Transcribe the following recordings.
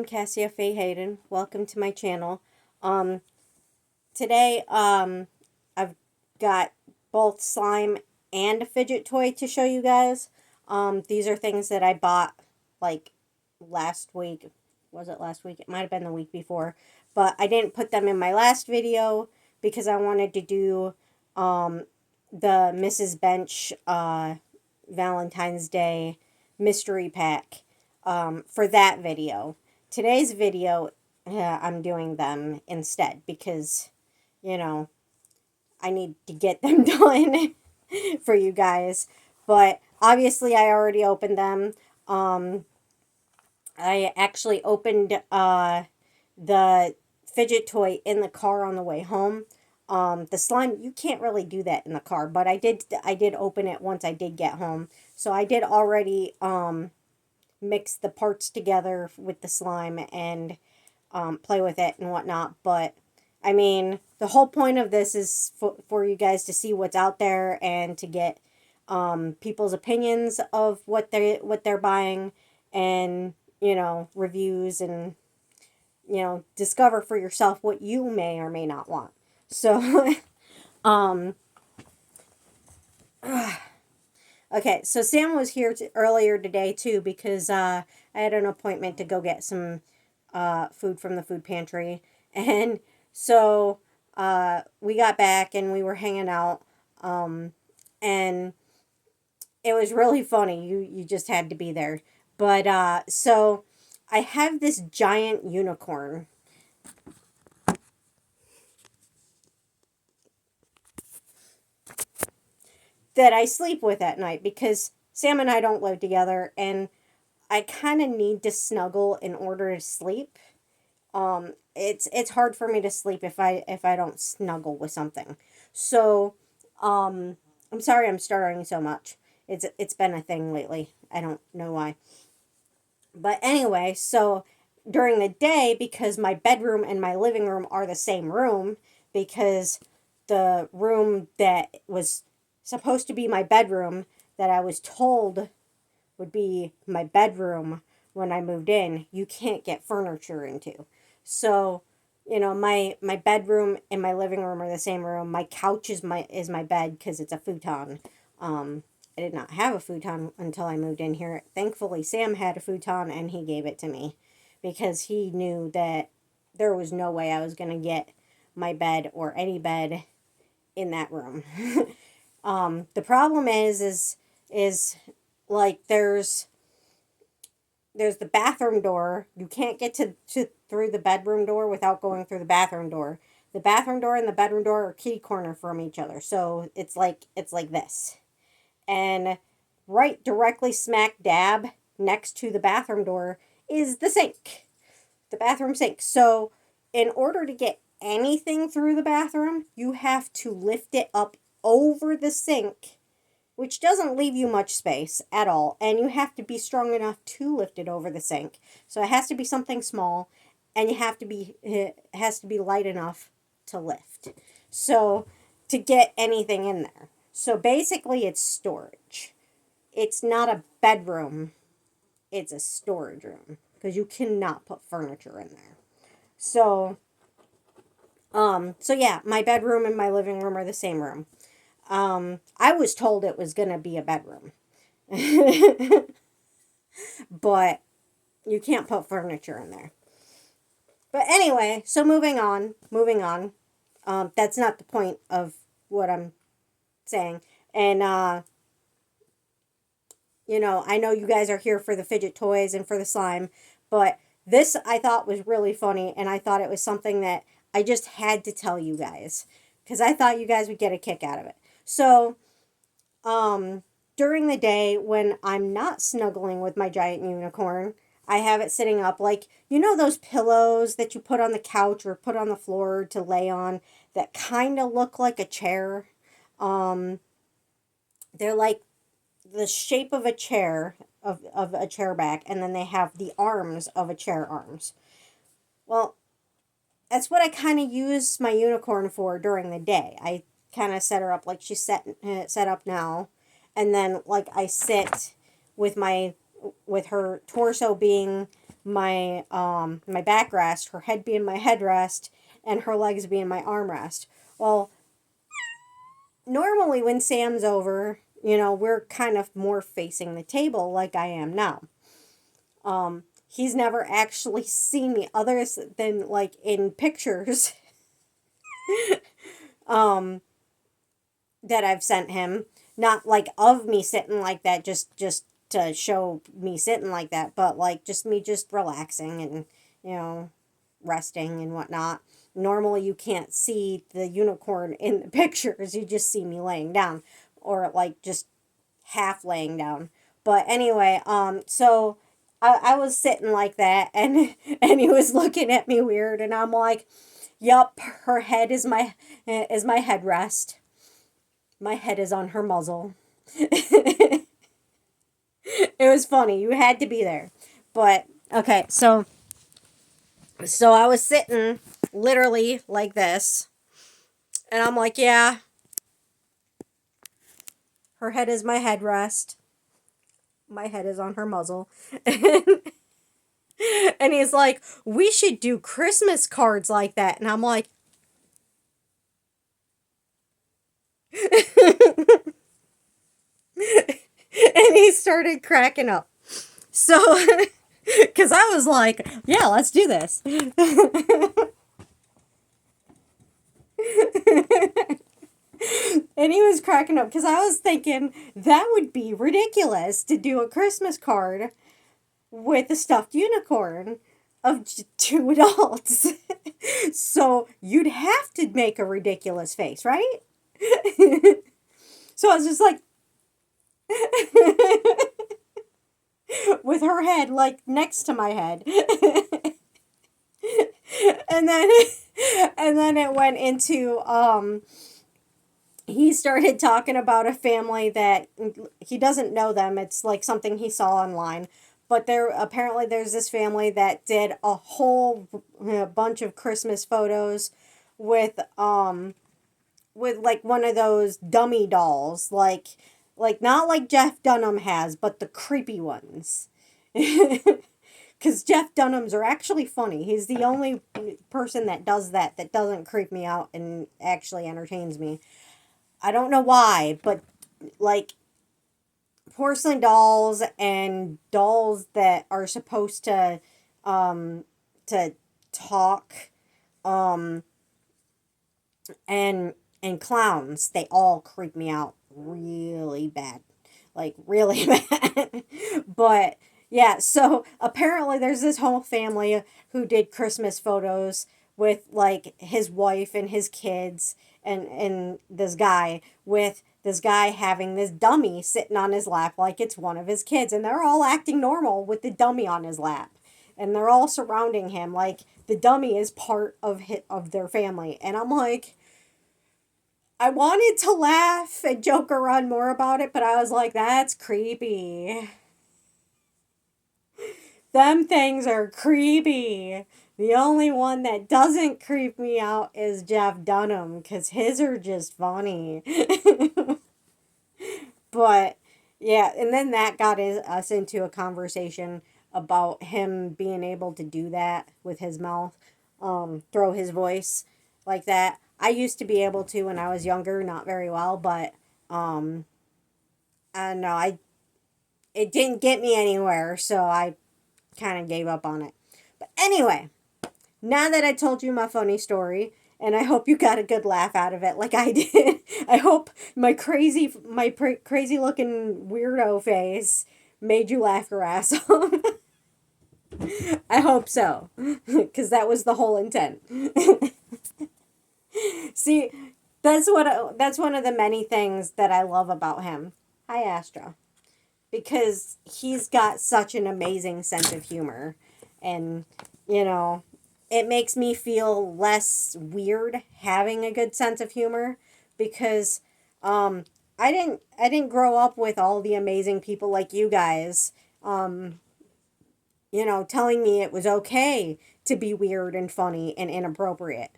I'm Cassia Faye Hayden. Welcome to my channel. Um, Today, I've got both slime and a fidget toy to show you guys. These are things that I bought like last week. Was it last week? It might have been the week before. But I didn't put them in my last video because I wanted to do the Mrs. Bench Valentine's Day mystery pack for that video. Today's video, I'm doing them instead because, you know, I need to get them done for you guys. But obviously, I already opened them. I actually opened the fidget toy in the car on the way home. The slime, you can't really do that in the car, but I did open it once I did get home. So I did already mix the parts together with the slime and play with it and whatnot. But I mean, the whole point of this is for you guys to see what's out there and to get people's opinions of what they're buying, and reviews, and discover for yourself what you may or may not want. So okay, so Sam was here earlier today too because I had an appointment to go get some food from the food pantry. And so we got back and we were hanging out, and it was really funny. You just had to be there. But so I have this giant unicorn that I sleep with at night because Sam and I don't live together, and I kind of need to snuggle in order to sleep. It's hard for me to sleep if I don't snuggle with something. So, I'm sorry I'm stuttering so much. It's been a thing lately. I don't know why. But anyway, so during the day, because my bedroom and my living room are the same room, because the room that was supposed to be my bedroom, that I was told would be my bedroom when I moved in, you can't get furniture into. So, my bedroom and my living room are the same room. My couch is my bed because it's a futon. I did not have a futon until I moved in here. Thankfully, Sam had a futon and he gave it to me because he knew that there was no way I was going to get my bed or any bed in that room. The problem is like there's the bathroom door. You can't get to through the bedroom door without going through the bathroom door. The bathroom door and the bedroom door are kitty corner from each other. So it's like this. And right directly smack dab next to the bathroom door is the sink. The bathroom sink. So in order to get anything through the bathroom, you have to lift it up over the sink, which doesn't leave you much space at all. And you have to be strong enough to lift it over the sink. So it has to be something small, and it has to be light enough to lift. So to get anything in there. So basically it's storage. It's not a bedroom. It's a storage room because you cannot put furniture in there. So yeah, my bedroom and my living room are the same room. I was told it was going to be a bedroom. But you can't put furniture in there. But anyway, so moving on. That's not the point of what I'm saying. And, I know you guys are here for the fidget toys and for the slime, but this I thought was really funny, and I thought it was something that I just had to tell you guys because I thought you guys would get a kick out of it. So, during the day when I'm not snuggling with my giant unicorn, I have it sitting up like, those pillows that you put on the couch or put on the floor to lay on that kind of look like a chair. They're like the shape of a chair, of a chair back, and then they have the arms of a chair arms. Well, that's what I kind of use my unicorn for during the day. I kind of set her up like she's set up now, and then like I sit with her torso being my backrest, her head being my headrest, and her legs being my armrest. Well, normally when Sam's over, we're kind of more facing the table like I am now. He's never actually seen me other than like in pictures um that I've sent him, not like of me sitting like that, just to show me sitting like that, but like just me just relaxing and you know resting and whatnot. Normally, you can't see the unicorn in the pictures; you just see me laying down, or like just half laying down. But anyway, so I was sitting like that, and and he was looking at me weird, and I'm like, "Yup, her head is my headrest. My head is on her muzzle." It was funny. You had to be there. But okay, so I was sitting literally like this, and I'm like, "Yeah, her head is my headrest. My head is on her muzzle." And he's like, "We should do Christmas cards like that." And I'm like, and he started cracking up. So, because I was like, "Yeah, let's do this." And he was cracking up because I was thinking that would be ridiculous to do a Christmas card with a stuffed unicorn of two adults. So you'd have to make a ridiculous face, right? So I was just like, with her head like next to my head. And then and then it went into he started talking about a family that he doesn't know them. It's like something he saw online. But there's this family that did a whole bunch of Christmas photos with like one of those dummy dolls, like not like Jeff Dunham has, but the creepy ones. Because Jeff Dunham's are actually funny. He's the only person that does that doesn't creep me out and actually entertains me. I don't know why, but like porcelain dolls and dolls that are supposed to talk, um and clowns, they all creep me out really bad. Like really bad. But yeah, so apparently there's this whole family who did Christmas photos with like his wife and his kids, and this guy having this dummy sitting on his lap like it's one of his kids, and they're all acting normal with the dummy on his lap, and they're all surrounding him like the dummy is part of their family. And I'm like, I wanted to laugh and joke around more about it, but I was like, that's creepy. Them things are creepy. The only one that doesn't creep me out is Jeff Dunham, because his are just funny. But yeah, and then that got us into a conversation about him being able to do that with his mouth, throw his voice like that. I used to be able to when I was younger, not very well, but um, I don't know. I It didn't get me anywhere, so I kind of gave up on it. But anyway, now that I told you my funny story, and I hope you got a good laugh out of it, like I did. I hope crazy looking weirdo face made you laugh your ass off. I hope so, because that was the whole intent. See, that's one of the many things that I love about him. Hi, Astra. Because he's got such an amazing sense of humor, and you know it makes me feel less weird having a good sense of humor, because I didn't grow up with all the amazing people like you guys, telling me it was okay to be weird and funny and inappropriate.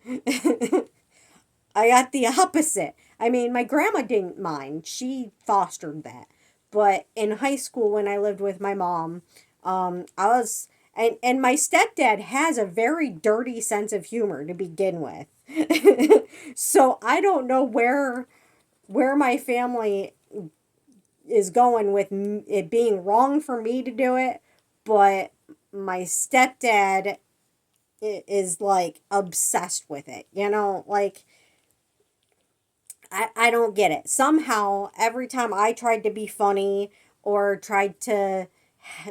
I got the opposite. I mean, my grandma didn't mind. She fostered that. But in high school, when I lived with my mom, I was And my stepdad has a very dirty sense of humor to begin with. So I don't know where my family is going with it being wrong for me to do it, but my stepdad is like obsessed with it. Like I don't get it. Somehow, every time I tried to be funny or tried to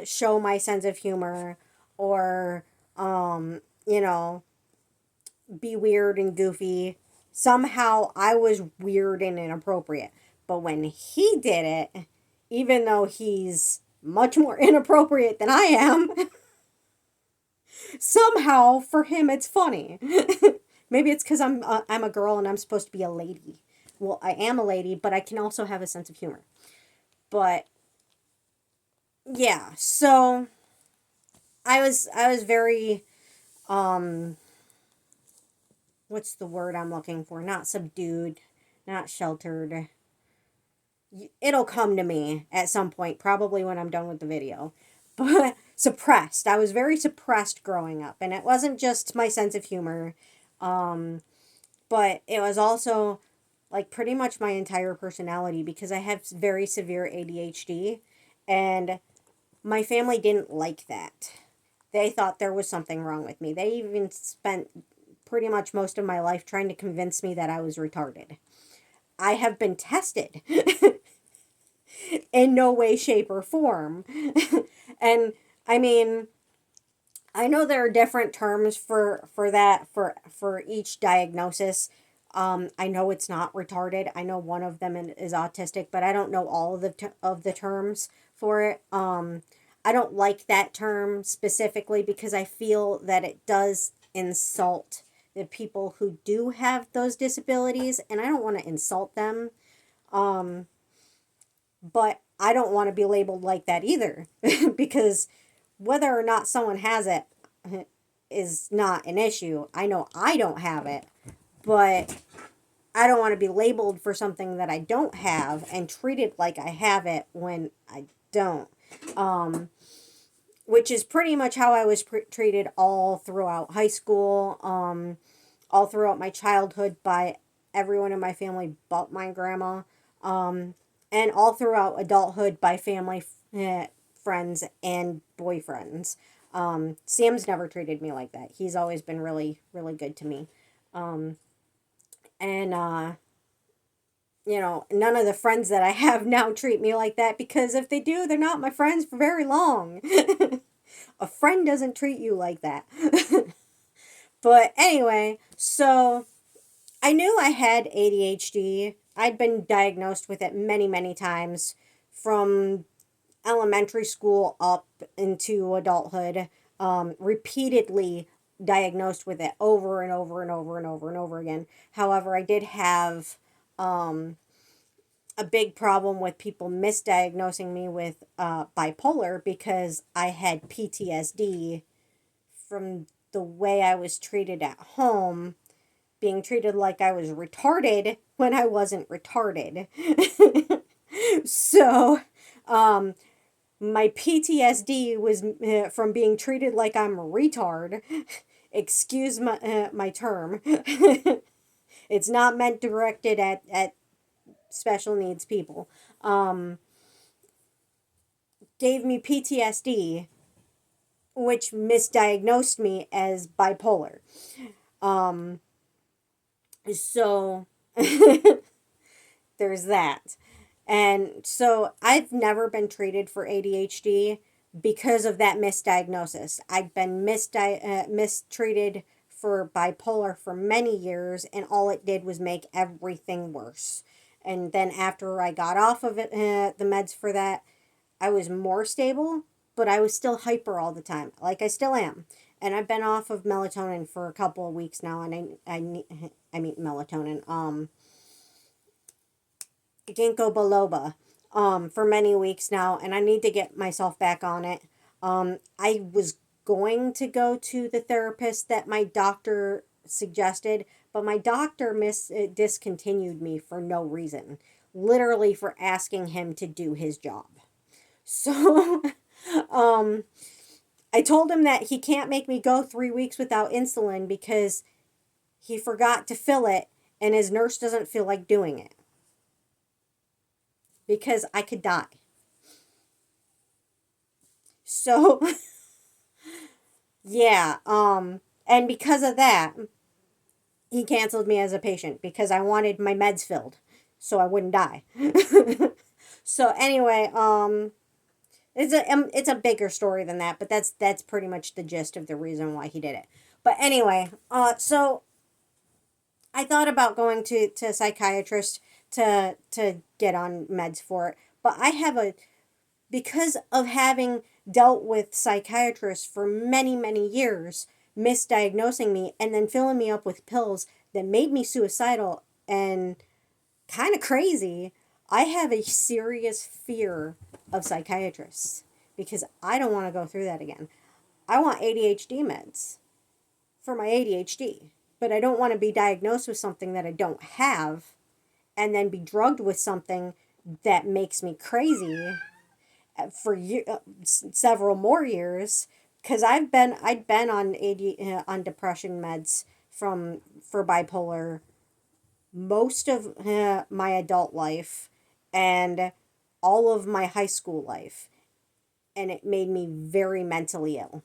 show my sense of humor or, you know, be weird and goofy, somehow I was weird and inappropriate. But when he did it, even though he's much more inappropriate than I am, somehow for him it's funny. Maybe it's because I'm a girl and I'm supposed to be a lady. Well, I am a lady, but I can also have a sense of humor. But yeah, so I was very what's the word I'm looking for? Not subdued, not sheltered. It'll come to me at some point, probably when I'm done with the video. But suppressed. I was very suppressed growing up, and it wasn't just my sense of humor, but it was also like pretty much my entire personality because I have very severe ADHD, and my family didn't like that. They thought there was something wrong with me. They even spent pretty much most of my life trying to convince me that I was retarded. I have been tested in no way, shape, or form. And I mean, I know there are different terms for that for each diagnosis. I know it's not retarded. I know one of them is autistic, but I don't know all of the terms for it. I don't like that term specifically because I feel that it does insult the people who do have those disabilities, and I don't want to insult them. Um, but I don't want to be labeled like that either because whether or not someone has it is not an issue. I know I don't have it, but I don't want to be labeled for something that I don't have and treated like I have it when I don't. Um, which is pretty much how I was treated all throughout high school, all throughout my childhood by everyone in my family but my grandma, and all throughout adulthood by family, friends, and boyfriends. Sam's never treated me like that. He's always been really, really good to me. Um, and, none of the friends that I have now treat me like that because if they do, they're not my friends for very long. A friend doesn't treat you like that. But anyway, so I knew I had ADHD. I'd been diagnosed with it many, many times from elementary school up into adulthood, repeatedly diagnosed with it over and over and over and over and over again. However, I did have a big problem with people misdiagnosing me with bipolar because I had PTSD from the way I was treated at home, being treated like I was retarded when I wasn't retarded. So, my PTSD was from being treated like I'm a retard. Excuse my term. It's not meant directed at special needs people. Um, Gave me PTSD, which misdiagnosed me as bipolar. Um, so there's that. And so I've never been treated for ADHD because of that misdiagnosis. I've been mistreated for bipolar for many years, and all it did was make everything worse. And then after I got off of it, the meds for that, I was more stable, but I was still hyper all the time, like I still am. And I've been off of melatonin for a couple of weeks now, and I mean melatonin, ginkgo biloba, for many weeks now, and I need to get myself back on it. I was going to go to the therapist that my doctor suggested, but my doctor discontinued me for no reason, literally for asking him to do his job. So, um, I told him that he can't make me go 3 weeks without insulin because he forgot to fill it and his nurse doesn't feel like doing it because I could die. So, yeah, and because of that, he canceled me as a patient because I wanted my meds filled so I wouldn't die. So anyway, it's a bigger story than that, but that's pretty much the gist of the reason why he did it. But anyway, so I thought about going to a psychiatrist to get on meds for it, but I have a because of having dealt with psychiatrists for many, many years, misdiagnosing me and then filling me up with pills that made me suicidal and kind of crazy. I have a serious fear of psychiatrists because I don't want to go through that again. I want ADHD meds for my ADHD, but I don't want to be diagnosed with something that I don't have and then be drugged with something that makes me crazy for several more years because I'd been on on depression meds from for bipolar most of my adult life and all of my high school life, and it made me very mentally ill.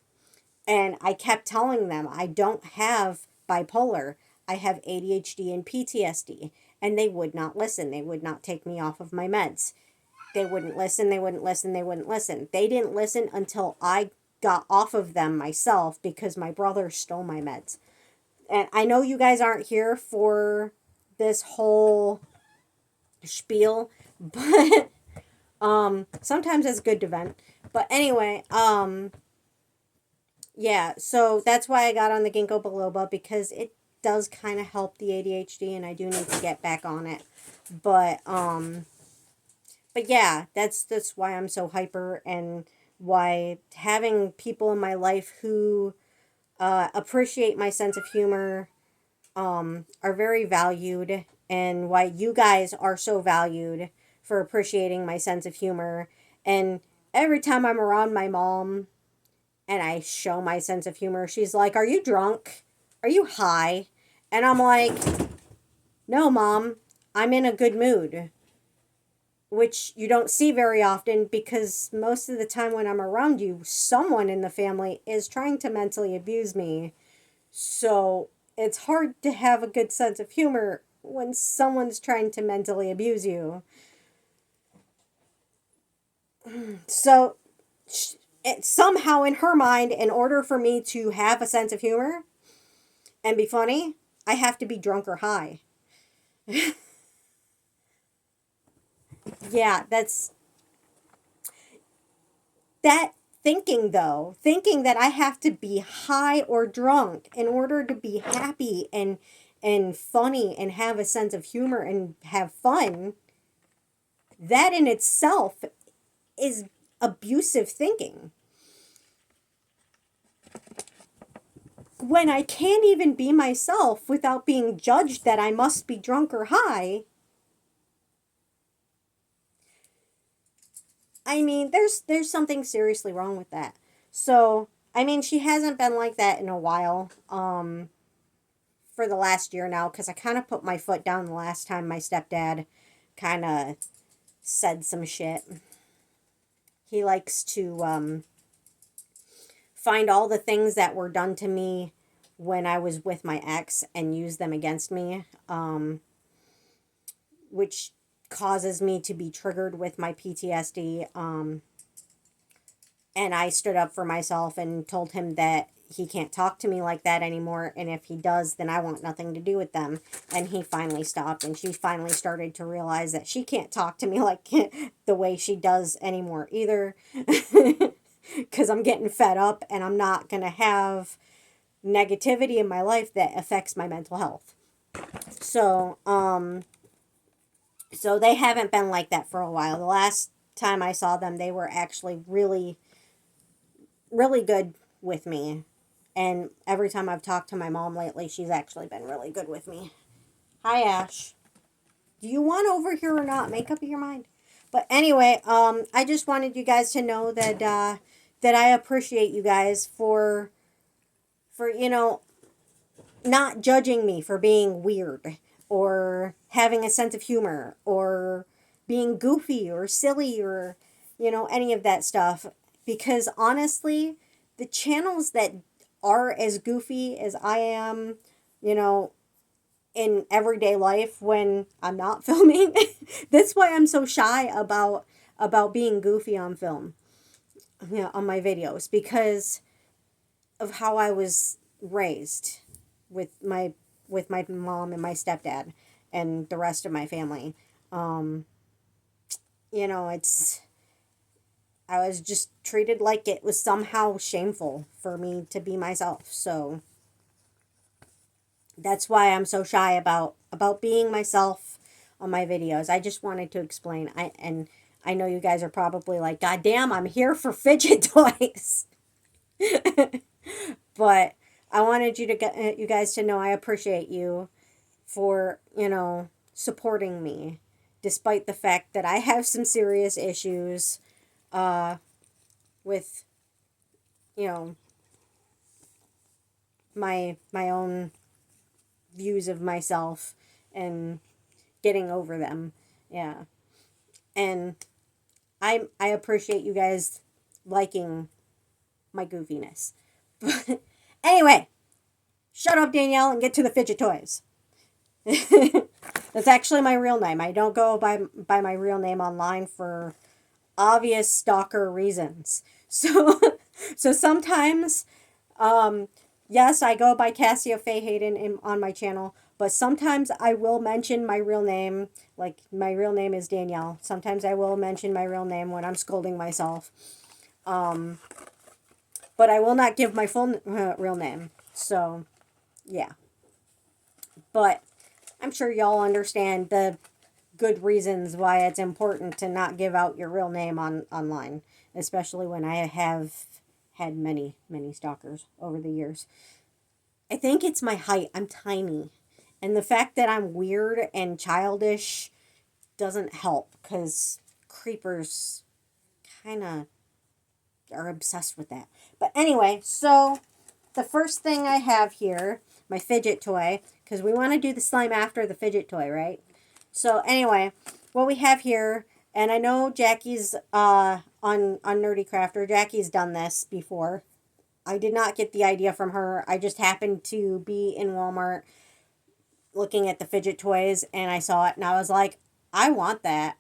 And I kept telling them I don't have bipolar, I have ADHD and PTSD, and they would not listen. They would not take me off of my meds. They wouldn't listen, they wouldn't listen, they wouldn't listen. They didn't listen until I got off of them myself because my brother stole my meds. And I know you guys aren't here for this whole spiel, but sometimes it's good to vent. But anyway, yeah, so that's why I got on the ginkgo biloba because it does kind of help the ADHD and I do need to get back on it. But yeah, that's why I'm so hyper and why having people in my life who appreciate my sense of humor are very valued, and why you guys are so valued for appreciating my sense of humor. And every time I'm around my mom and I show my sense of humor, she's like, "Are you drunk? Are you high?" And I'm like, "No, Mom, I'm in a good mood." Which you don't see very often because most of the time when I'm around you, someone in the family is trying to mentally abuse me. So it's hard to have a good sense of humor when someone's trying to mentally abuse you. So somehow in her mind, in order for me to have a sense of humor and be funny, I have to be drunk or high. Yeah, that's that thinking though, thinking that I have to be high or drunk in order to be happy and funny and have a sense of humor and have fun, that in itself is abusive thinking. When I can't even be myself without being judged that I must be drunk or high, I mean, there's something seriously wrong with that. So, I mean, she hasn't been like that in a while. For the last year now, because I kind of put my foot down the last time my stepdad kind of said some shit. He likes to find all the things that were done to me when I was with my ex and use them against me, which causes me to be triggered with my PTSD. And I stood up for myself and told him that he can't talk to me like that anymore. And if he does, then I want nothing to do with them. And he finally stopped. And she finally started to realize that she can't talk to me like the way she does anymore either. Because I'm getting fed up and I'm not going to have negativity in my life that affects my mental health. So, so they haven't been like that for a while. The last time I saw them, they were actually really, really good with me. And every time I've talked to my mom lately, she's actually been really good with me. Hi, Ash. Do you want over here or not? Make up your mind. But anyway, I just wanted you guys to know that that I appreciate you guys for you know, not judging me for being weird or having a sense of humor or being goofy or silly or, you know, any of that stuff. Because honestly, the channels that are as goofy as I am, you know, in everyday life when I'm not filming, that's why I'm so shy about being goofy on film, you know, on my videos, because of how I was raised with my mom and my stepdad and the rest of my family. Um, you know, it's I was just treated like it was somehow shameful for me to be myself. So that's why I'm so shy about being myself on my videos. I just wanted to explain. I know you guys are probably like, God damn, I'm here for fidget toys. But I wanted you to get you guys to know I appreciate you for, you know, supporting me despite the fact that I have some serious issues uh with, you know, my own views of myself and getting over them. Yeah. And I appreciate you guys liking my goofiness. But anyway, shut up, Danielle, and get to the fidget toys. That's actually my real name. I don't go by my real name online for obvious stalker reasons. So so sometimes yes, I go by Cassia Faye Hayden on my channel, but sometimes I will mention my real name. Like, my real name is Danielle. Sometimes I will mention my real name when I'm scolding myself. But I will not give my full real name. So, yeah. But I'm sure y'all understand the good reasons why it's important to not give out your real name online, especially when I have had many stalkers over the years. I think it's my height. I'm tiny. And the fact that I'm weird and childish doesn't help, because creepers kind of are obsessed with that. But anyway, so the first thing I have here, my fidget toy, because we want to do the slime after the fidget toy, right? So anyway, what we have here, and I know Jackie's on Nerdy Crafter, Jackie's done this before. I did not get the idea from her. I just happened to be in Walmart looking at the fidget toys, and I saw it, and I was like, I want that.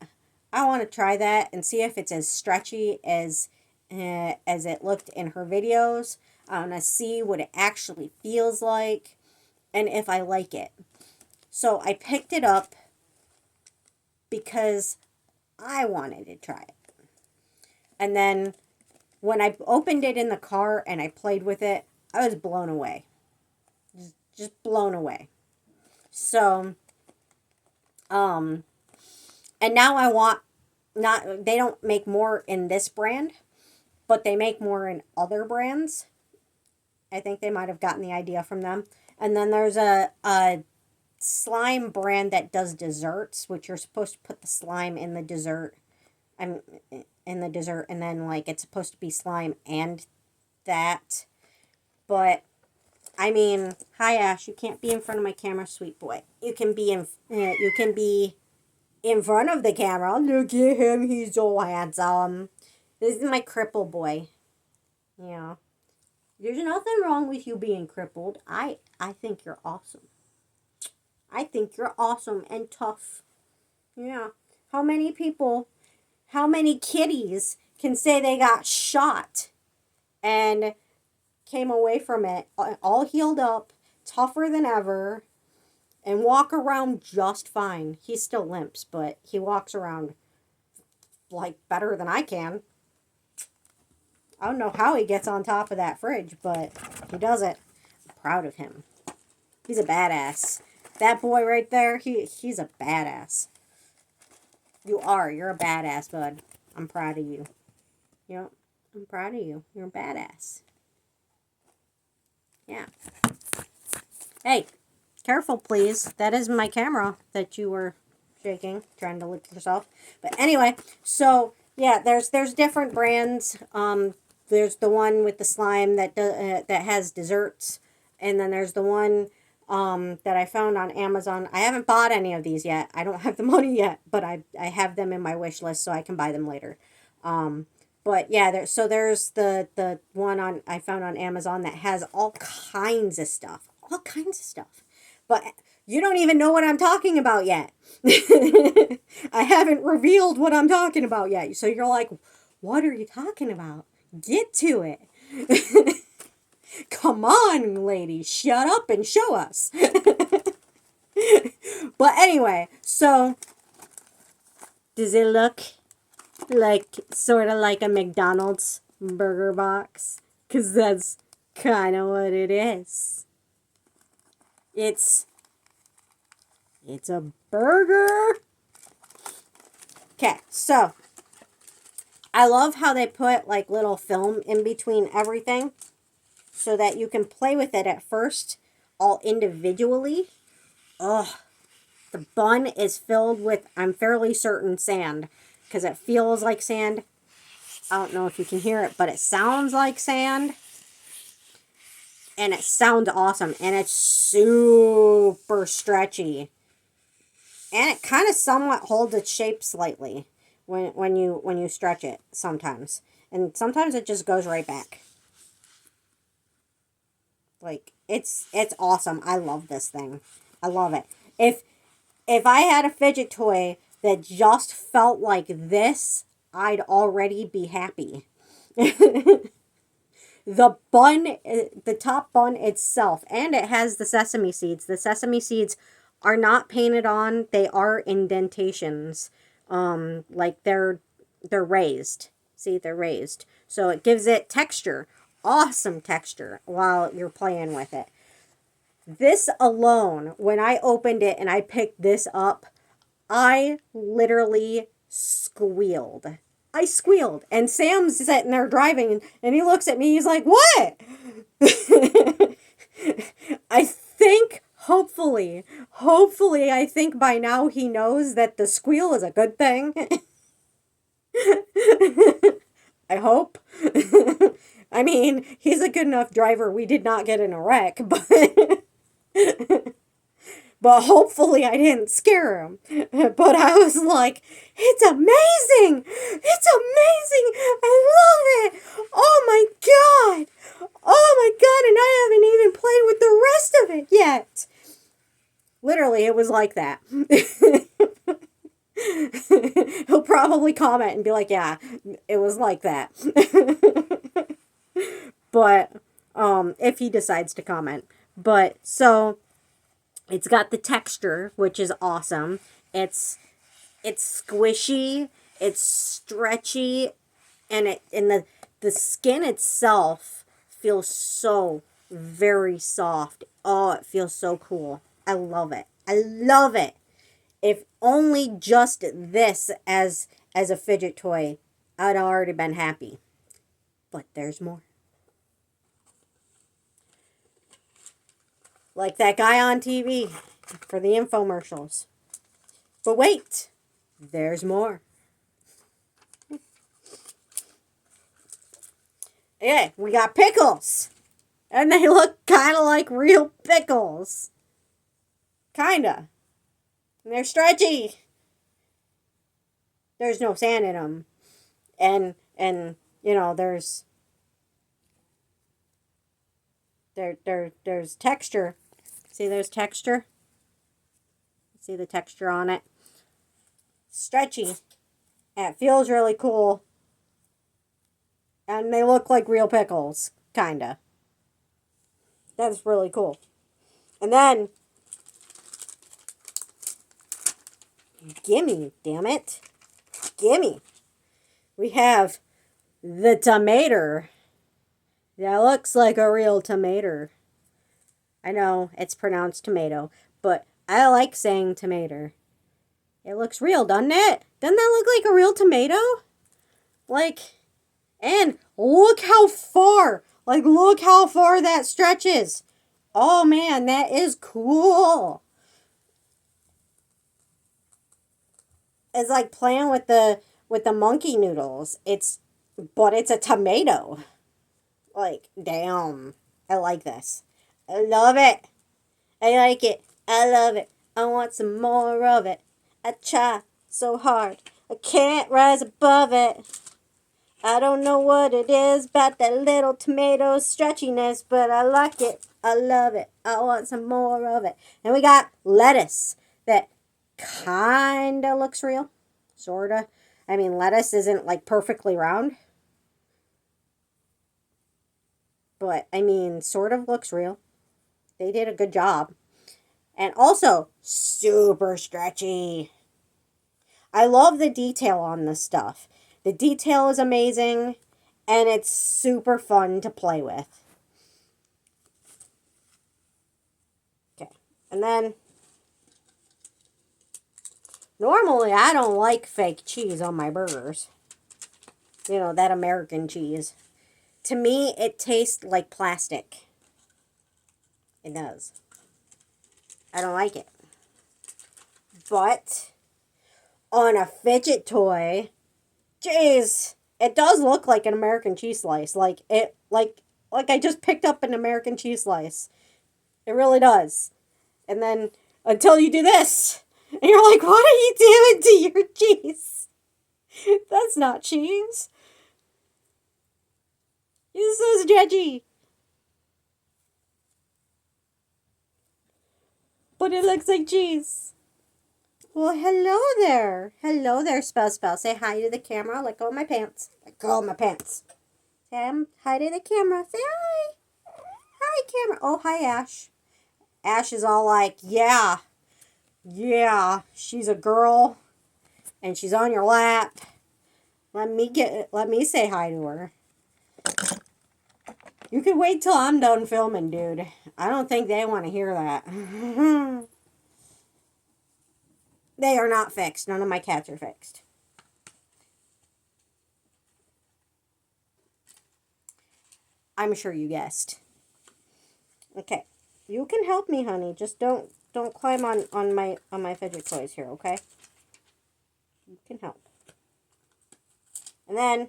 I want to try that and see if it's as stretchy as it looked in her videos. I want to see what it actually feels like and if I like it. So I picked it up because I wanted to try it. And then when I opened it in the car and I played with it, I was blown away. Just blown away. So, and now I want, not, they don't make more in this brand, but they make more in other brands. I think they might have gotten the idea from them. And then there's a slime brand that does desserts, which you're supposed to put the slime in the dessert. In the dessert, and then, like, it's supposed to be slime and that. But I mean, hi Ash, you can't be in front of my camera, sweet boy. You can be in front of the camera. Look at him, he's so handsome. This is my cripple boy. Yeah. There's nothing wrong with you being crippled. I think you're awesome. I think you're awesome and tough. Yeah. How many kitties can say they got shot and came away from it all healed up, tougher than ever, and walk around just fine? He still limps, but he walks around like better than I can. I don't know how he gets on top of that fridge, but he does it. I'm proud of him. He's a badass. That boy right there, he's a badass. You're a badass, bud. I'm proud of you. Yep, I'm proud of you. You're a badass. Yeah. Hey, careful, please. That is my camera that you were shaking, trying to lick yourself. But anyway, so yeah, there's different brands. there's the one with the slime that has desserts, and then there's the one that I found on Amazon. I haven't bought any of these yet. I don't have the money yet, but I have them in my wish list so I can buy them later. Um, but yeah, there's the one on I found on Amazon that has all kinds of stuff. But you don't even know what I'm talking about yet. I haven't revealed what I'm talking about yet. So you're like, what are you talking about? Get to it. Come on, lady, shut up and show us. But anyway, so does it look like sort of like a McDonald's burger box? Because that's kind of what it is. It's a burger. Okay, so I love how they put like little film in between everything so that you can play with it at first all individually. Oh, the bun is filled with, I'm fairly certain, sand because it feels like sand. I don't know if you can hear it, but it sounds like sand. And it sounds awesome. And it's super stretchy. And it kind of somewhat holds its shape slightly when you stretch it sometimes. And sometimes it just goes right back. Like, it's awesome. I love this thing. I love it. If I had a fidget toy that just felt like this, I'd already be happy. The bun, the top bun itself, and it has the sesame seeds. The sesame seeds are not painted on. They are indentations. Like they're raised. See, they're raised. So it gives it texture. Awesome texture while you're playing with it. This alone, when I opened it and I picked this up, I literally squealed. I squealed. And Sam's sitting there driving and he looks at me. He's like, what? I think, hopefully, I think by now he knows that the squeal is a good thing. I hope. I mean, he's a good enough driver. We did not get in a wreck, but but hopefully I didn't scare him. But I was like, it's amazing! It's amazing! I love it! Oh my god! Oh my god, and I haven't even played with the rest of it yet! Literally, it was like that. He'll probably comment and be like, yeah, it was like that. But, if he decides to comment. But, so, it's got the texture, which is awesome. It's squishy, it's stretchy, and the skin itself feels so very soft. Oh, it feels so cool. I love it. I love it. If only just this as a fidget toy, I'd already been happy. But there's more. Like that guy on TV for the infomercials. But wait, there's more. Yeah, we got pickles. And they look kind of like real pickles. Kinda. And they're stretchy. There's no sand in them. And you know, there's texture. See, there's texture. See the texture on it. Stretchy. And it feels really cool. And they look like real pickles. Kinda. That's really cool. And then, gimme, damn it. Gimme. We have the tomato. That looks like a real tomato. I know it's pronounced tomato, but I like saying tomato. It looks real, doesn't it? Doesn't that look like a real tomato? Like, and look how far. Like, look how far that stretches. Oh man, that is cool. It's like playing with the monkey noodles. But it's a tomato. Like, damn. I like this. I love it. I like it. I love it. I want some more of it. I try so hard. I can't rise above it. I don't know what it is about that little tomato stretchiness, but I like it. I love it. I want some more of it. And we got lettuce that kinda looks real. Sorta. I mean, lettuce isn't like perfectly round, but I mean, sort of looks real. They did a good job. And also, super stretchy. I love the detail on this stuff. The detail is amazing, and it's super fun to play with. Okay, and then normally I don't like fake cheese on my burgers. You know, that American cheese. To me, it tastes like plastic. It does. I don't like it. But on a fidget toy, jeez, it does look like an American cheese slice. Like I just picked up an American cheese slice. It really does. And then until you do this, and you're like, what are you doing to your cheese? That's not cheese. It's so stretchy. But it looks like cheese. Well, hello there. Hello there, Spell. Say hi to the camera. Let go of my pants. Let go of my pants. Say hi to the camera. Say hi. Hi, camera. Oh, hi, Ash. Ash is all like, yeah. Yeah, she's a girl. And she's on your lap. Let me say hi to her. You could wait till I'm done filming, dude. I don't think they want to hear that. They are not fixed. None of my cats are fixed. I'm sure you guessed. Okay. You can help me, honey. Just don't climb on my fidget toys here, okay? You can help. And then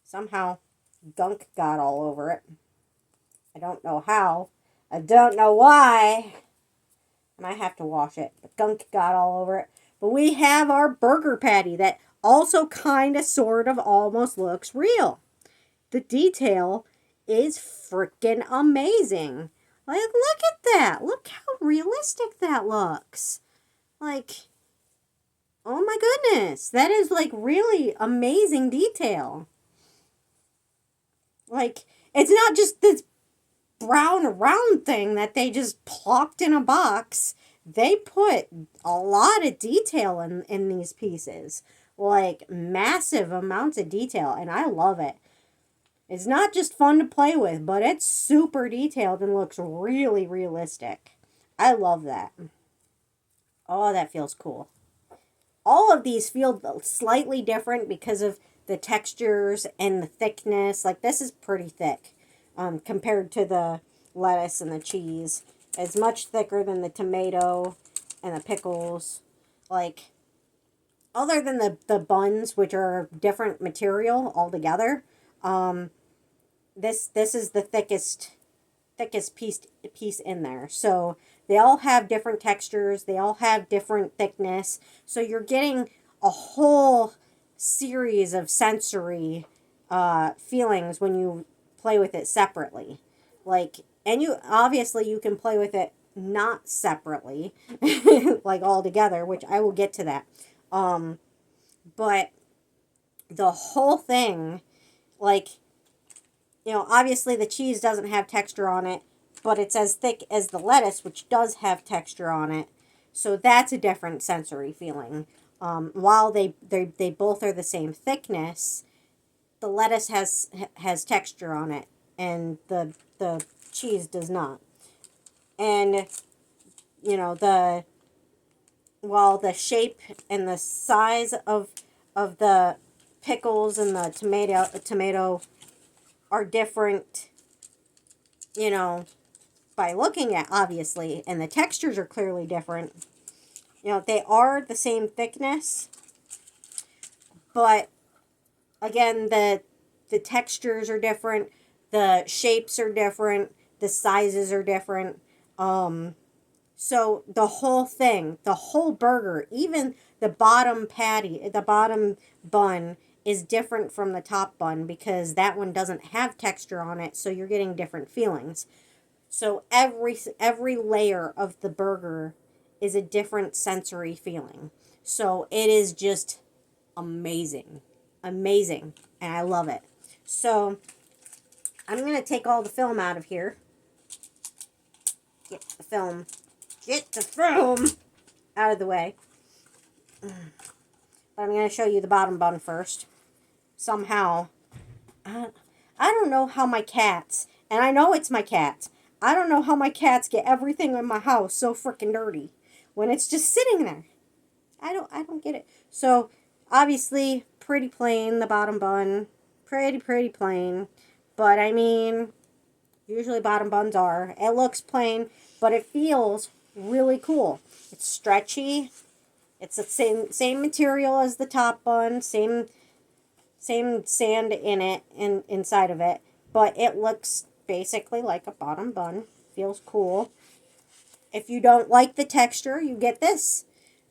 somehow gunk got all over it. I don't know how. I don't know why. And I have to wash it. But gunk got all over it. But we have our burger patty that also kind of sort of almost looks real. The detail is freaking amazing. Like, look at that. Look how realistic that looks. Like, oh my goodness. That is like really amazing detail. Like, it's not just this brown round thing that they just plopped in a box. They put a lot of detail in these pieces. Like, massive amounts of detail. And I love it. It's not just fun to play with, but it's super detailed and looks really realistic. I love that. Oh, that feels cool. All of these feel slightly different because of the textures and the thickness. Like, this is pretty thick compared to the lettuce and the cheese. It's much thicker than the tomato and the pickles. Like, other than the buns, which are different material altogether, this is the thickest piece in there. So they all have different textures. They all have different thickness. So you're getting a whole series of sensory feelings when you play with it separately. Like, and you can play with it not separately, like all together, which I will get to that. But the whole thing, like, you know, obviously the cheese doesn't have texture on it, but it's as thick as the lettuce, which does have texture on it. So that's a different sensory feeling. While they both are the same thickness, the lettuce has texture on it, and the cheese does not. And you know, while the shape and the size of the pickles and the tomato are different, you know, by looking at, obviously, and the textures are clearly different. You know, they are the same thickness, but again, the textures are different. The shapes are different. The sizes are different. So the whole thing, the whole burger, even the bottom patty, the bottom bun is different from the top bun because that one doesn't have texture on it, so you're getting different feelings. So every layer of the burger is a different sensory feeling. So it is just amazing. Amazing. And I love it. So I'm going to take all the film out of here. Get the film. Get the film out of the way. But I'm going to show you the bottom bun first. Somehow, I don't know how my cats, and I know it's my cats, I don't know how my cats get everything in my house so freaking dirty when it's just sitting there. I don't get it. So, obviously, pretty plain, the bottom bun. Pretty plain. But, I mean, usually bottom buns are. It looks plain, but it feels really cool. It's stretchy. It's the same material as the top bun, same sand in it and inside of it, but it looks basically like a bottom bun. Feels cool. If you don't like the texture, you get this.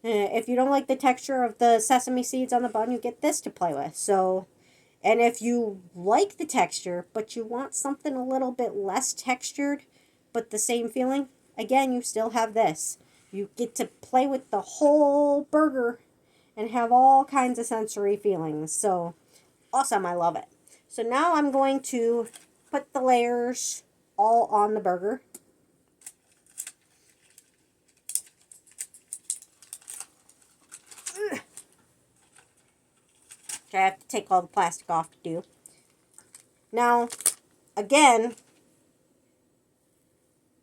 If you don't like the texture of the sesame seeds on the bun, you get this to play with. So, and if you like the texture, but you want something a little bit less textured, but the same feeling, again, you still have this. You get to play with the whole burger and have all kinds of sensory feelings. So, awesome, I love it. So now I'm going to put the layers all on the burger. Which I have to take all the plastic off to do. Now, again,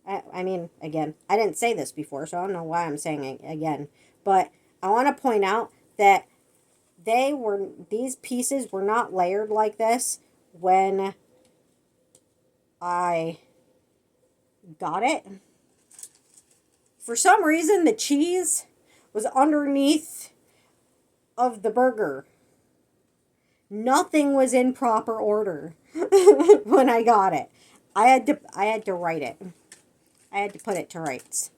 I mean, again, I didn't say this before, so I don't know why I'm saying it again. But I want to point out that these pieces were not layered like this when I got it. For some reason, the cheese was underneath of the burger. Nothing was in proper order when I got it. I had to write it. I had to put it to rights.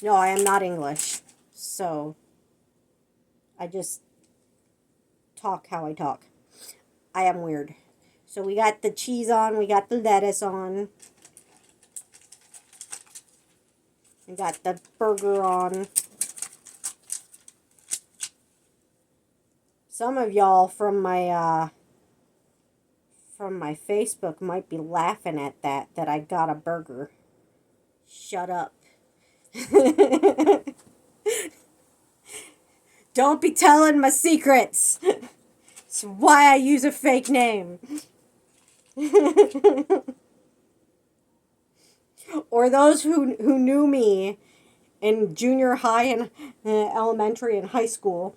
No, I am not English. So, I just talk how I talk. I am weird. So we got the cheese on, we got the lettuce on. We got the burger on. Some of y'all from my Facebook might be laughing at that I got a burger. Shut up. Don't be telling my secrets. It's why I use a fake name. Or those who knew me in junior high and elementary and high school.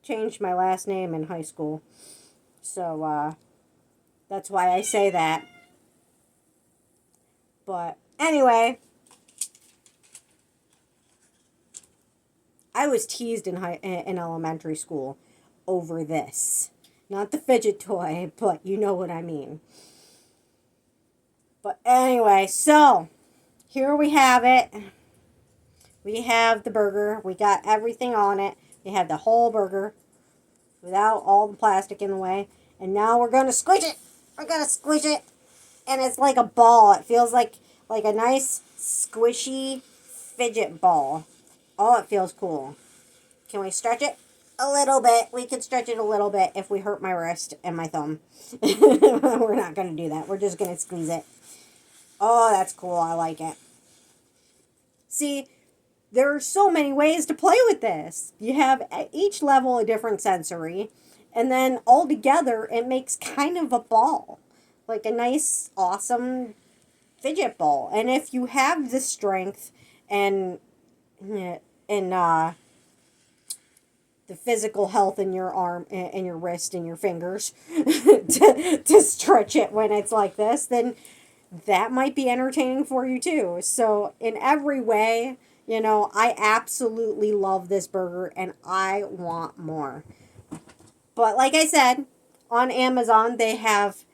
Changed my last name in high school. So, that's why I say that. But, anyway. I was teased in elementary school over this. Not the fidget toy, but you know what I mean. But anyway, so here we have it. We have the burger. We got everything on it. We have the whole burger without all the plastic in the way. And now we're going to squish it. We're going to squish it. And it's like a ball. It feels like a nice squishy fidget ball. Oh, it feels cool. Can we stretch it? A little bit. We could stretch it a little bit if we hurt my wrist and my thumb. We're not going to do that. We're just going to squeeze it. Oh, that's cool. I like it. See, there are so many ways to play with this. You have each level a different sensory. And then all together, it makes kind of a ball. Like a nice, awesome fidget ball. And if you have the strength and the physical health in your arm and your wrist and your fingers to stretch it when it's like this, then that might be entertaining for you too. So in every way, You know, I absolutely love this burger and I want more. But like I said, on Amazon they have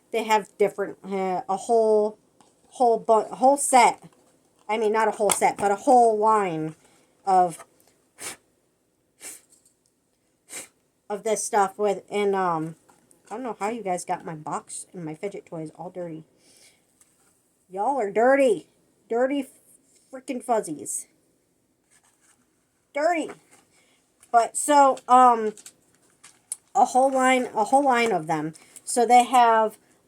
different a whole set. I mean, not a whole set, but a whole line of this stuff with and I don't know how you guys got my box and my fidget toys all dirty. Y'all are dirty. Dirty freaking fuzzies. Dirty. But so a whole line of them. So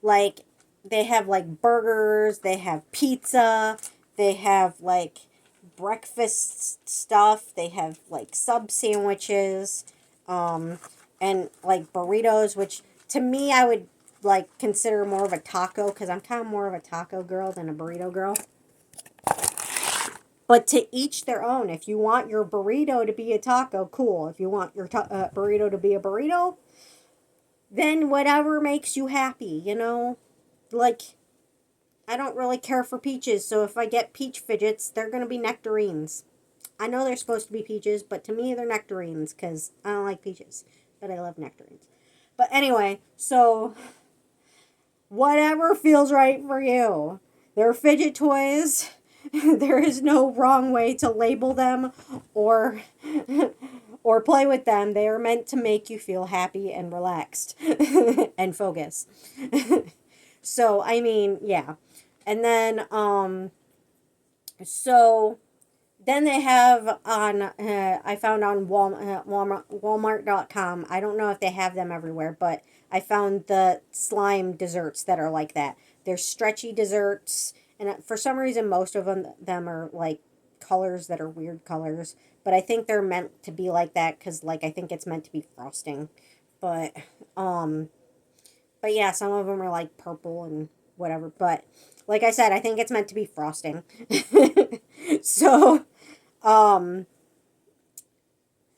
like they have like burgers, they have pizza, they have like breakfast stuff, they have like sub sandwiches, and like burritos, which to me I would like consider more of a taco because I'm kind of more of a taco girl than a burrito girl. But to each their own. If you want your burrito to be a taco, cool. If you want your burrito to be a burrito, then whatever makes you happy, you know? Like, I don't really care for peaches, so if I get peach fidgets, they're going to be nectarines. I know they're supposed to be peaches, but to me they're nectarines because I don't like peaches, but I love nectarines. But anyway, so whatever feels right for you. They're fidget toys. There is no wrong way to label them or or play with them. They are meant to make you feel happy and relaxed and focus. So, I mean, yeah. And then so then they have on I found on Walmart.com. I don't know if they have them everywhere, but I found the slime desserts that are like that. They're stretchy desserts, and for some reason most of them are like colors that are weird colors, but I think they're meant to be like that cuz like I think it's meant to be frosting. But um but yeah, some of them are like purple and whatever, but like I said, I think it's meant to be frosting. So, um,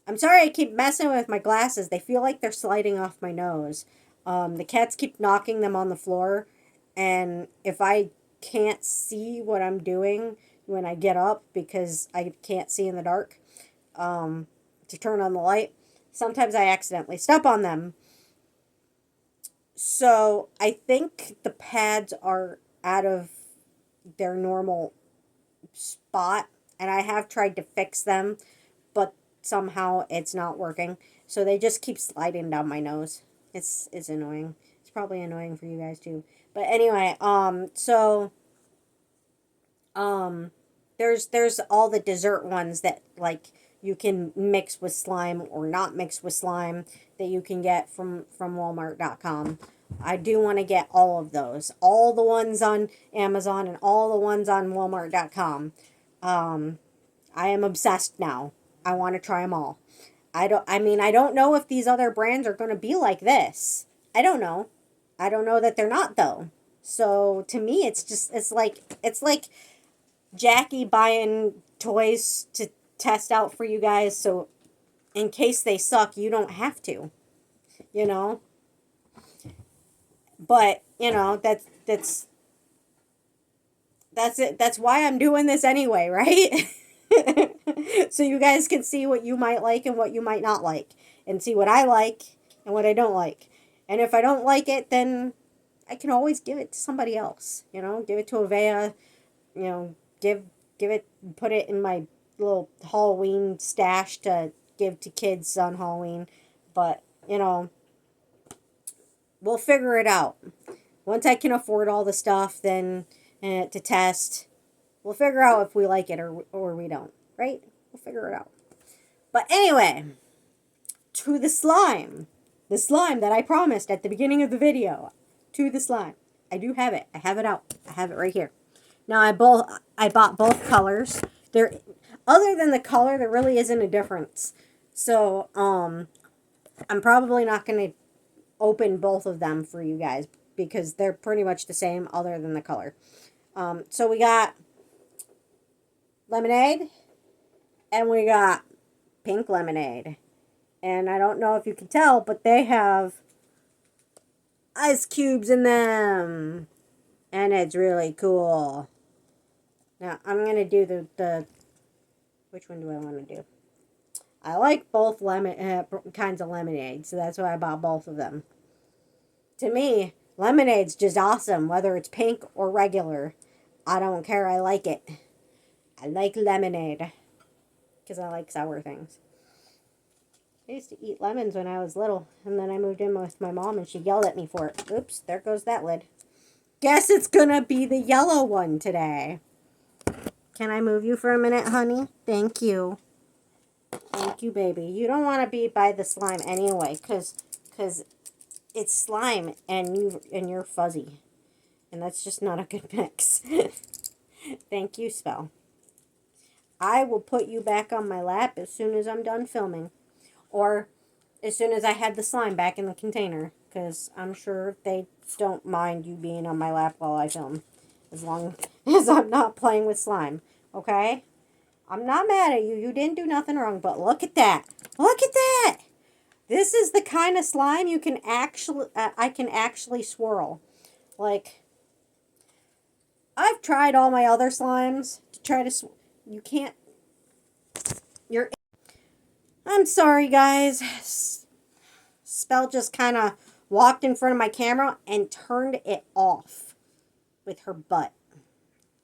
I'm sorry I keep messing with my glasses. They feel like they're sliding off my nose. The cats keep knocking them on the floor, and if I can't see what I'm doing when I get up because I can't see in the dark, to turn on the light, sometimes I accidentally step on them. So I think the pads are out of their normal spot, and I have tried to fix them, but somehow it's not working. So they just keep sliding down my nose. It's annoying. It's probably annoying for you guys too. But anyway, um there's all the dessert ones that like you can mix with slime or not mix with slime that you can get from Walmart.com. I do want to get all of those. All the ones on Amazon and all the ones on Walmart.com. Um I am obsessed now. I want to try them all. I don't know if these other brands are going to be like this. I don't know. I don't know that they're not though. So to me it's like Jackie buying toys to test out for you guys so in case they suck you don't have to, you know? But, you know, that's it. That's why I'm doing this anyway, right? So you guys can see what you might like and what you might not like and see what I like and what I don't like. And if I don't like it, then I can always give it to somebody else, you know, give it to Avea, you know, give it put it in my little Halloween stash to give to kids on Halloween. But, you know, we'll figure it out. Once I can afford all the stuff, then to test, we'll figure out if we like it or we don't, right? We'll figure it out. But anyway, to the slime. The slime that I promised at the beginning of the video. To the slime. I do have it. I have it out. I have it right here. Now I bought both colors. There other than the color, there really isn't a difference. So, I'm probably not going to open both of them for you guys because they're pretty much the same other than the color. So we got lemonade and we got pink lemonade. And I don't know if you can tell, but they have ice cubes in them. And it's really cool. Now I'm going to do the Which one do I want to do? I like both lemon kinds of lemonade, so that's why I bought both of them. To me, lemonade's just awesome, whether it's pink or regular. I don't care. I like it. I like lemonade because I like sour things. I used to eat lemons when I was little, and then I moved in with my mom, and she yelled at me for it. Oops, there goes that lid. Guess it's gonna be the yellow one today. Can I move you for a minute, honey? Thank you. Thank you, baby. You don't want to be by the slime anyway, cause it's slime and you're fuzzy, and that's just not a good mix. Thank you, Spell. I will put you back on my lap as soon as I'm done filming, or as soon as I had the slime back in the container, because I'm sure they don't mind you being on my lap while I film, as long as I'm not playing with slime. Okay? I'm not mad at you. You didn't do nothing wrong, but look at that. Look at that. This is the kind of slime you can actually, I can actually swirl. Like, I've tried all my other slimes to try to, you can't, you're, I'm sorry guys. Spell just kind of walked in front of my camera and turned it off with her butt.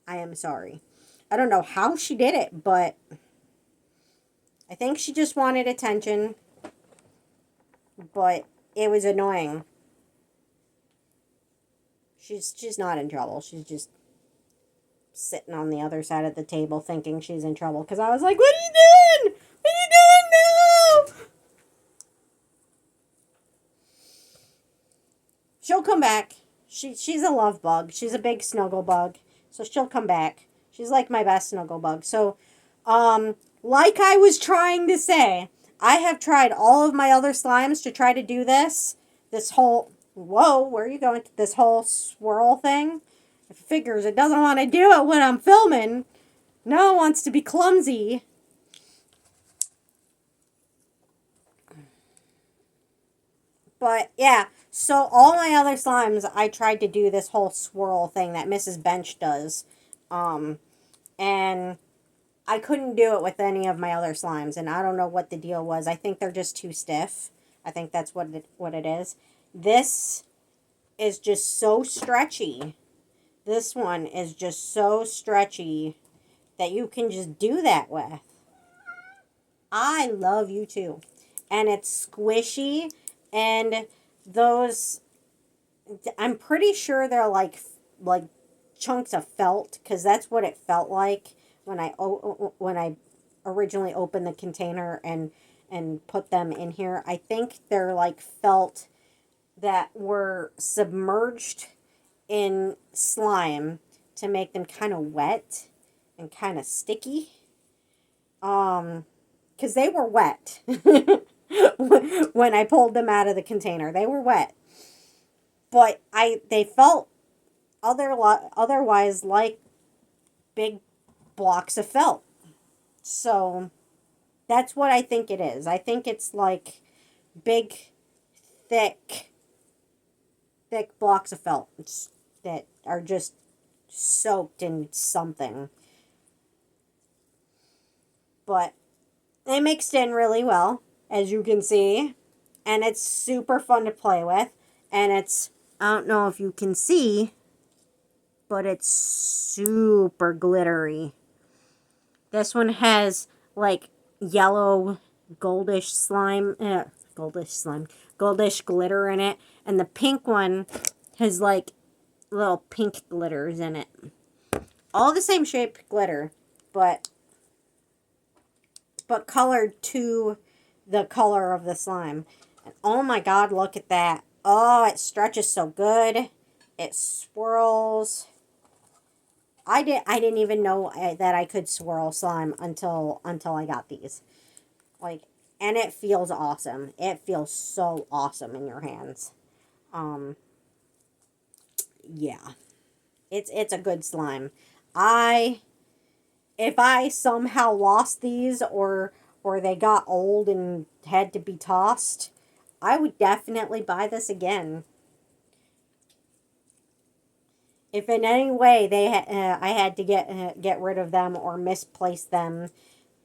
I am sorry. I don't know how she did it, but I think she just wanted attention. But it was annoying. She's not in trouble. She's just sitting on the other side of the table thinking she's in trouble. Because I was like, what are you doing? What are you doing? No! She'll come back. She's a love bug. She's a big snuggle bug. So she'll come back. She's like my best snuggle bug. So, like I was trying to say, I have tried all of my other slimes to try to do this. This whole, whoa, where are you going? This whole swirl thing. It figures it doesn't want to do it when I'm filming. No one wants to be clumsy. But yeah, so all my other slimes, I tried to do this whole swirl thing that Mrs. Bench does. And I couldn't do it with any of my other slimes, and I don't know what the deal was. I think they're just too stiff. I think that's what it is. This is just so stretchy. This one is just so stretchy that you can just do that with. I love you too. And it's squishy, and those, I'm pretty sure they're like chunks of felt, because that's what it felt like when I originally opened the container and put them in here. I think they're like felt that were submerged in slime to make them kind of wet and kind of sticky. Because they were wet when I pulled them out of the container. They were wet, but they felt otherwise like big blocks of felt. So that's what I think it is. I think it's like big, thick, thick blocks of felt that are just soaked in something. But they mixed in really well, as you can see. And it's super fun to play with. And it's, I don't know if you can see, but it's super glittery. This one has like yellow goldish slime, goldish glitter in it. And the pink one has like little pink glitters in it. All the same shape glitter, but colored to the color of the slime. And oh my god, look at that. Oh, it stretches so good. It swirls. I didn't even know that I could swirl slime until I got these. Like, and it feels awesome. It feels so awesome in your hands. Yeah. It's a good slime. If I somehow lost these or they got old and had to be tossed, I would definitely buy this again. If in any way I had to get rid of them or misplace them,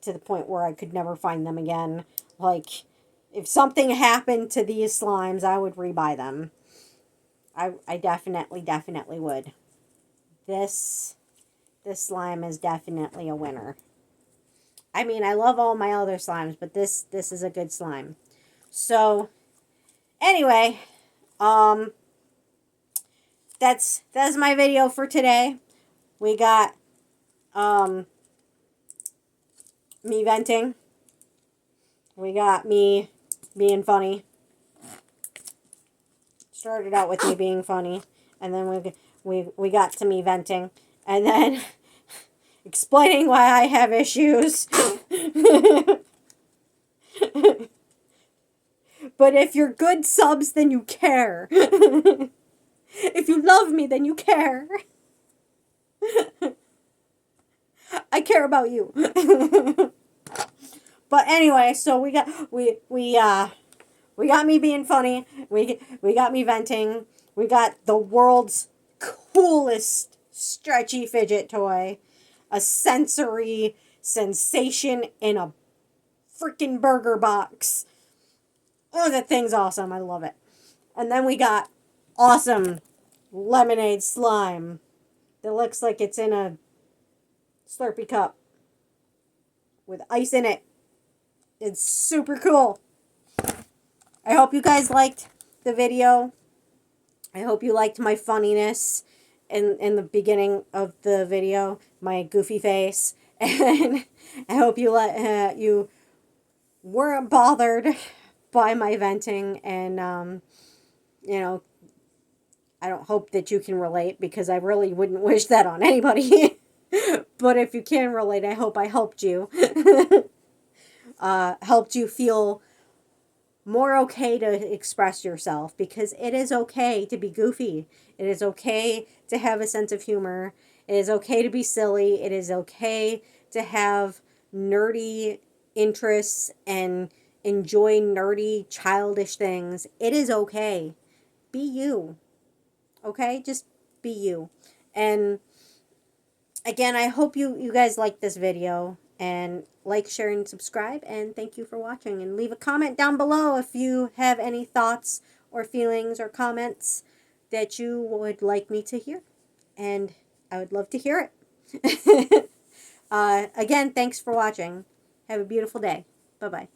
to the point where I could never find them again. Like, if something happened to these slimes, I would rebuy them. I definitely would. This slime is definitely a winner. I mean, I love all my other slimes, but this is a good slime. So, anyway, um, that's my video for today. We got me venting. We got me being funny. Started out with me being funny, and then we got to me venting, and then explaining why I have issues. But if you're good subs, then you care. If you love me, then you care. I care about you. But anyway, so we got me being funny. We got me venting. We got the world's coolest stretchy fidget toy. A sensory sensation in a freaking burger box. Oh, that thing's awesome. I love it. And then we got awesome lemonade slime that looks like it's in a Slurpee cup with ice in it. It's super cool. I hope you guys liked the video. I hope you liked my funniness in the beginning of the video, my goofy face, and I hope you weren't bothered by my venting, and you know, I don't hope that you can relate, because I really wouldn't wish that on anybody. But if you can relate, I hope I helped you. Helped you feel more okay to express yourself, because it is okay to be goofy. It is okay to have a sense of humor. It is okay to be silly. It is okay to have nerdy interests and enjoy nerdy, childish things. It is okay. Be you. Okay? Just be you. And again, I hope you guys like this video, and like, share, and subscribe, and thank you for watching, and leave a comment down below if you have any thoughts or feelings or comments that you would like me to hear, and I would love to hear it. Again, thanks for watching. Have a beautiful day. Bye-bye.